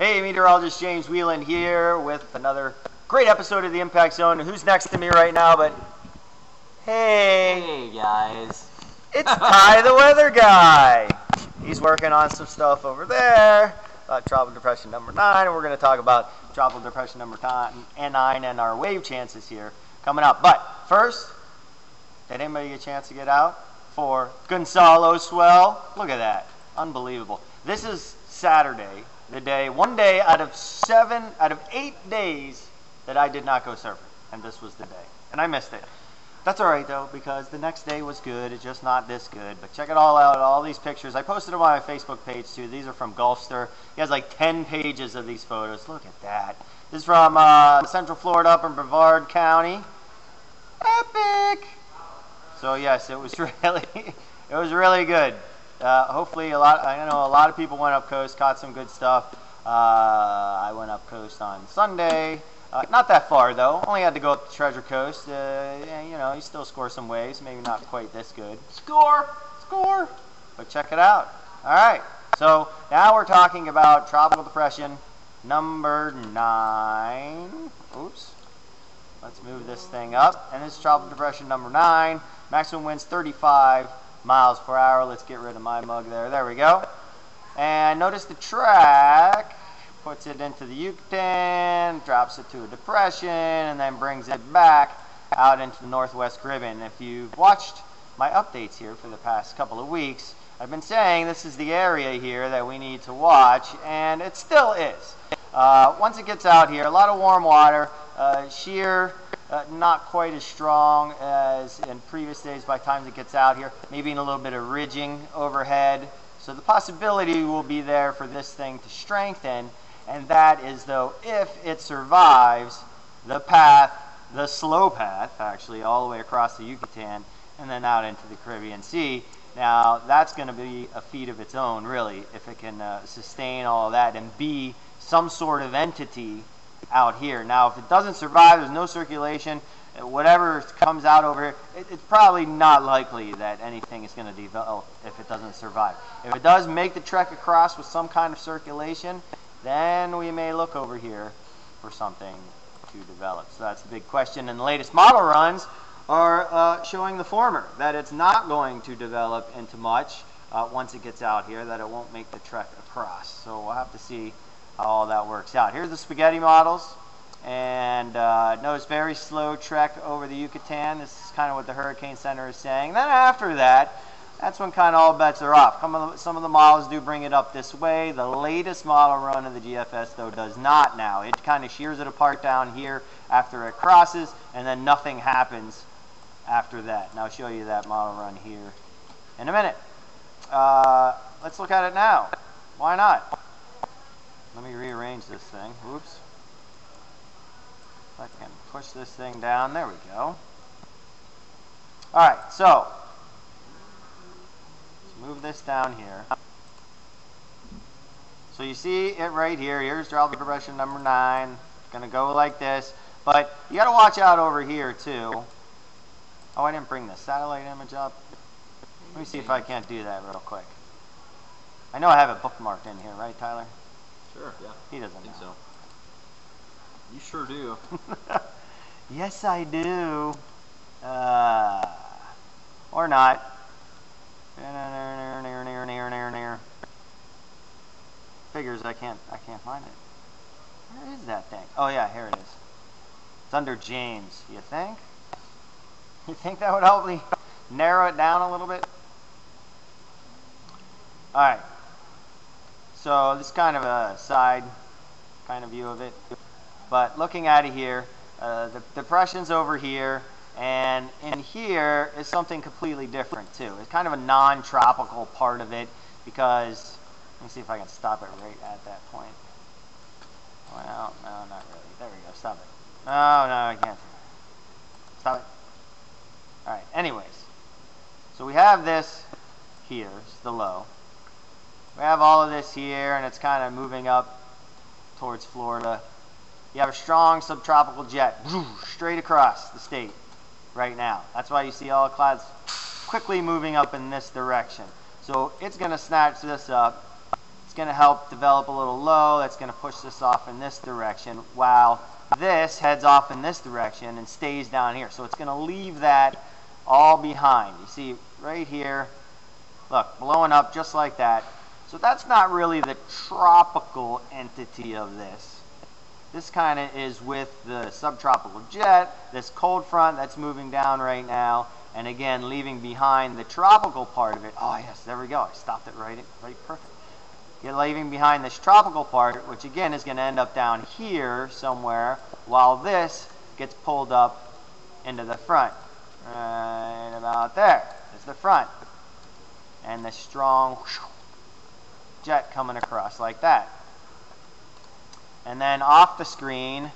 Hey, meteorologist James Wieland here with another great episode of the Impact Zone. Who's next to me right now? But hey guys, it's Ty the weather guy. He's working on some stuff over there about tropical depression number 9, and we're going to talk about tropical depression number 9 and our wave chances here coming up. But first, did anybody get a chance to get out for Gonzalo swell? Look at that, unbelievable. This is Saturday. The day, one day out of 8 days that I did not go surfing, and this was the day, and I missed it. That's all right though, because the next day was good. It's just not this good. But check it all out, all these pictures. I posted them on my Facebook page too. These are from Gulfster. He has like 10 pages of these photos. Look at that. This is from Central Florida, up in Brevard County. Epic. So yes, it was really good. Hopefully I know a lot of people went up coast, caught some good stuff. I went up coast on Sunday. Not that far though. Only had to go up to Treasure Coast. You know, you still score some waves. Maybe not quite this good. Score! But check it out. All right. So now we're talking about tropical depression number 9. Oops. Let's move this thing up. And this is tropical depression number 9. Maximum winds 35 miles per hour. Let's get rid of my mug there. There we go. And notice the track puts it into the Yucatan, drops it to a depression, and then brings it back out into the Northwest Caribbean. If you've watched my updates here for the past couple of weeks, I've been saying this is the area here that we need to watch, and it still is. Once it gets out here, a lot of warm water, shear not quite as strong as in previous days by the time it gets out here, maybe in a little bit of ridging overhead. So the possibility will be there for this thing to strengthen, and that is though if it survives the path, the slow path actually, all the way across the Yucatan and then out into the Caribbean Sea. Now that's going to be a feat of its own really, if it can sustain all of that and be some sort of entity out here. Now if it doesn't survive, there's no circulation, whatever comes out over here, it's probably not likely that anything is going to develop if it doesn't survive. If it does make the trek across with some kind of circulation, then we may look over here for something to develop. So that's the big question, and the latest model runs are showing the former, that it's not going to develop into much once it gets out here, that it won't make the trek across. So we'll have to see how all that works out. Here's the spaghetti models, and notice very slow trek over the Yucatan. This is kind of what the Hurricane Center is saying. Then after that, that's when kind of all bets are off. Some of the models do bring it up this way. The latest model run of the GFS, though, does not now. It kind of shears it apart down here after it crosses, and then nothing happens after that. And I'll show you that model run here in a minute. Let's look at it now. Why not? Let me rearrange this thing. Oops. If I can push this thing down. There we go. All right, so let's move this down here. So you see it right here. Here's tropical depression number 9. It's going to go like this. But you got to watch out over here, too. Oh, I didn't bring the satellite image up. Let me see if I can't do that real quick. I know I have it bookmarked in here, right, Tyler? Sure, yeah. He doesn't know. So. You sure do. Yes, I do. Or not. Figures I can't find it. Where is that thing? Oh yeah, here it is. It's under James. You think? You think that would help me narrow it down a little bit? All right. So this is kind of a side kind of view of it. But looking at it here, the depression's over here, and in here is something completely different too. It's kind of a non-tropical part of it because, let me see if I can stop it right at that point. Well, no, not really. There we go, stop it. Oh, no, I can't. Stop it. All right, anyways. So we have this here, it's the low. We have all of this here, and it's kind of moving up towards Florida. You have a strong subtropical jet straight across the state right now. That's why you see all the clouds quickly moving up in this direction. So it's going to snatch this up, It's going to help develop a little low. That's going to push this off in this direction, while this heads off in this direction and stays down here. So it's going to leave that all behind. You see right here, look, blowing up just like that. So that's not really the tropical entity of this. This kind of is with the subtropical jet, this cold front that's moving down right now, and again, leaving behind the tropical part of it. Oh yes, there we go. I stopped it right perfect. You're leaving behind this tropical part, which again is going to end up down here somewhere, while this gets pulled up into the front. Right about there is the front. And the strong jet coming across like that. And then off the screen,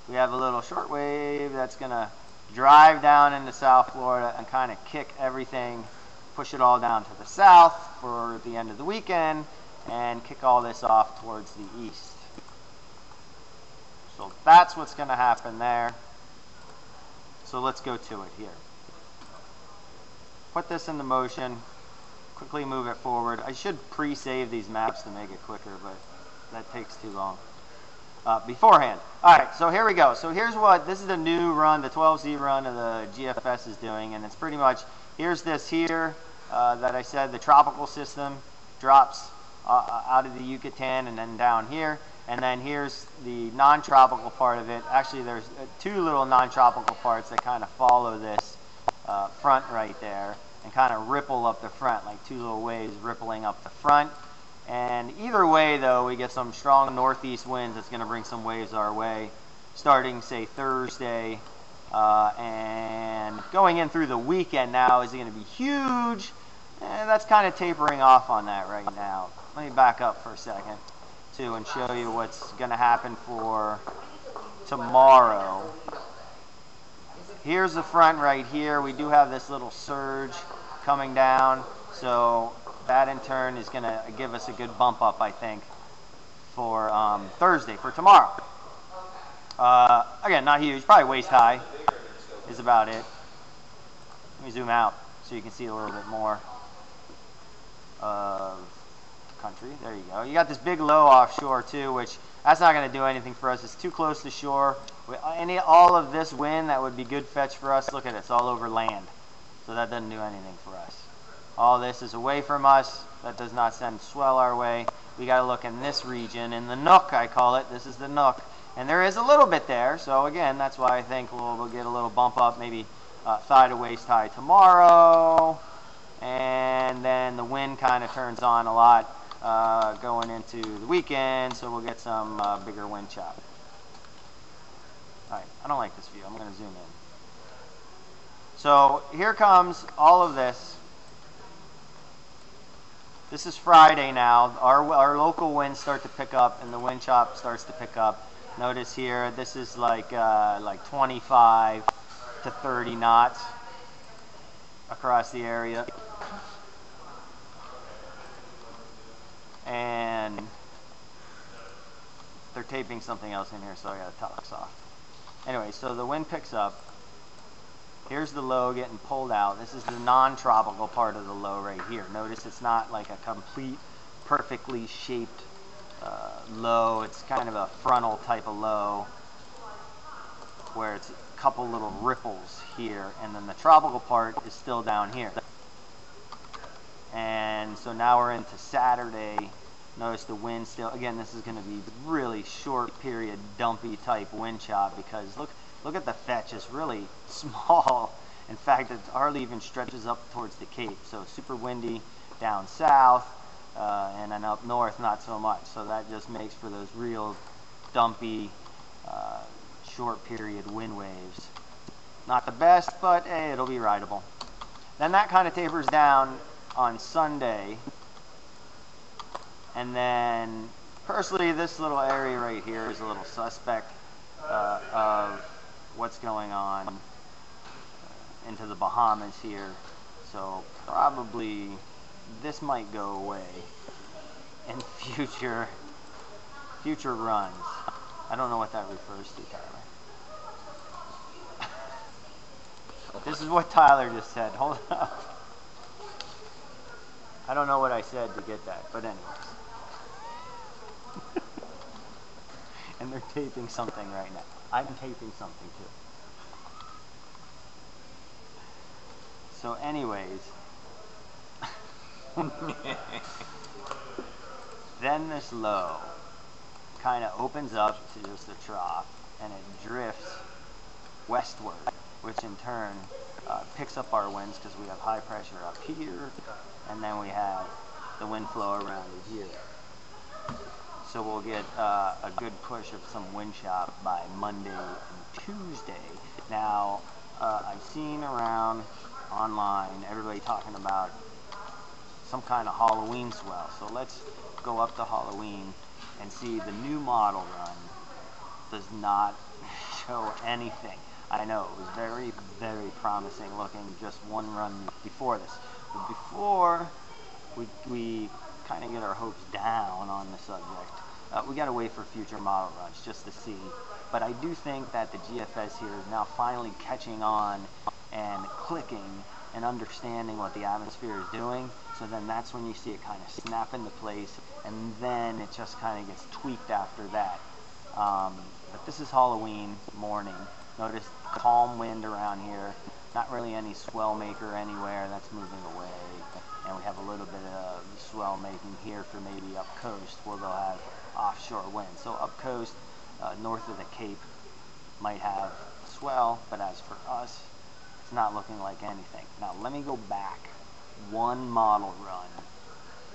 we have a little short wave that's going to drive down into South Florida and kind of kick everything, push it all down to the south for the end of the weekend, and kick all this off towards the east. So that's what's going to happen there. So let's go to it here. Put this into motion, quickly move it forward. I should pre-save these maps to make it quicker, but that takes too long. Beforehand. Alright, so here we go. So here's what, this is the new run, the 12Z run of the GFS is doing, and it's pretty much, here's this here that I said, the tropical system drops out of the Yucatan and then down here, and then here's the non-tropical part of it. Actually, there's two little non-tropical parts that kind of follow this front right there and kind of ripple up the front, like two little waves rippling up the front. And either way, though, we get some strong northeast winds that's going to bring some waves our way, starting, say, Thursday, and going in through the weekend now is going to be huge, and that's kind of tapering off on that right now. Let me back up for a second, too, and show you what's going to happen for tomorrow. Here's the front right here. We do have this little surge coming down, so that in turn is going to give us a good bump up, I think, for Thursday, for tomorrow. Again, not huge, probably waist high is about it. Let me zoom out so you can see a little bit more of the country. There you go. You got this big low offshore too, which that's not going to do anything for us. It's too close to shore. All of this wind that would be good fetch for us, look at it, it's all over land. So that doesn't do anything for us. All this is away from us. That does not send swell our way. We got to look in this region, in the nook, I call it. This is the nook. And there is a little bit there. So again, that's why I think we'll get a little bump up, maybe thigh to waist high tomorrow. And then the wind kind of turns on a lot going into the weekend. So we'll get some bigger wind chop. All right, I don't like this view. I'm going to zoom in. So here comes all of this. This is Friday now. Our local winds start to pick up, and the wind chop starts to pick up. Notice here, this is like 25 to 30 knots across the area. And they're taping something else in here, so I got to talk soft. Anyway, so the wind picks up. Here's the low getting pulled out. This is the non-tropical part of the low right here. Notice it's not like a complete, perfectly shaped low. It's kind of a frontal type of low where it's a couple little ripples here, and then the tropical part is still down here. And so now we're into Saturday. Notice the wind still, again, this is going to be really short period dumpy type wind chop, because look at the fetch, it's really small. In fact, it hardly even stretches up towards the Cape. So super windy down south, and then up north not so much. So that just makes for those real dumpy short period wind waves. Not the best, but hey, it'll be rideable. Then that kind of tapers down on Sunday. And then, personally, this little area right here is a little suspect of what's going on into the Bahamas here. So probably this might go away in future runs. I don't know what that refers to, Tyler. This is what Tyler just said. Hold up. I don't know what I said to get that, but anyways. They're taping something right now. I'm taping something too. So anyways, then this low kind of opens up to just a trough, and it drifts westward, which in turn picks up our winds because we have high pressure up here, and then we have the wind flow around it here. So we'll get a good push of some wind chop by Monday and Tuesday. Now, I've seen around online everybody talking about some kind of Halloween swell. So let's go up to Halloween and see. The new model run does not show anything. I know it was very, very promising looking just one run before this. But before we kind of get our hopes down on the subject, we got to wait for future model runs just to see. But I do think that the GFS here is now finally catching on and clicking and understanding what the atmosphere is doing. So then that's when you see it kind of snap into place, and then it just kind of gets tweaked after that. But this is Halloween morning. Notice calm wind around here. Not really any swell maker anywhere. That's moving away. And we have a little bit of swell making here for maybe up coast where they'll have offshore winds. So up coast, north of the Cape, might have a swell, but as for us, it's not looking like anything. Now let me go back one model run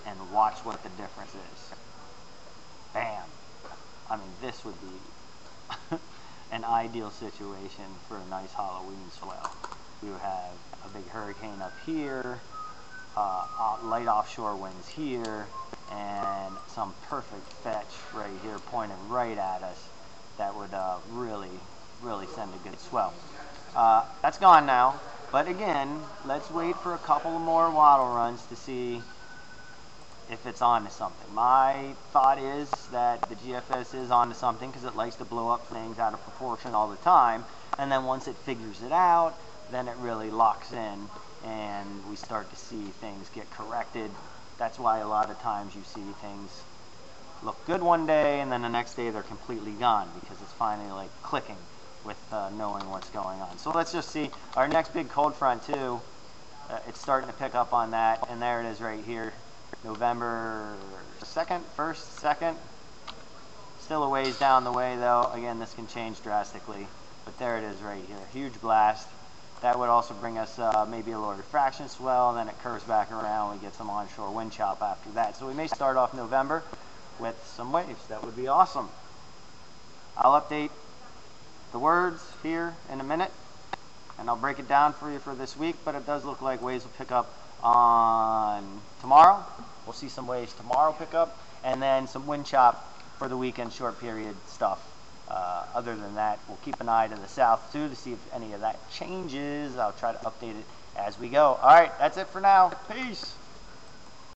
and watch what the difference is. Bam! I mean, this would be an ideal situation for a nice Halloween swell. We would have a big hurricane up here, light offshore winds here, and some perfect fetch right here pointed right at us that would really send a good swell. That's gone now, but again, let's wait for a couple more waddle runs to see if it's on to something. My thought is that the GFS is on to something because it likes to blow up things out of proportion all the time, and then once it figures it out, then it really locks in and we start to see things get corrected. That's why a lot of times you see things look good one day and then the next day they're completely gone because it's finally like clicking with knowing what's going on. So let's just see our next big cold front too. It's starting to pick up on that, and there it is right here. November 2nd, 1st, 2nd. Still a ways down the way though. Again, this can change drastically, but there it is right here. Huge blast. That would also bring us maybe a lower diffraction swell, and then it curves back around. We get some onshore wind chop after that. So we may start off November with some waves. That would be awesome. I'll update the words here in a minute, and I'll break it down for you for this week, but it does look like waves will pick up on tomorrow. We'll see some waves tomorrow pick up, and then some wind chop for the weekend short period stuff. Other than that, we'll keep an eye to the south too to see if any of that changes. I'll try to update it as we go. All right, that's it for now. Peace.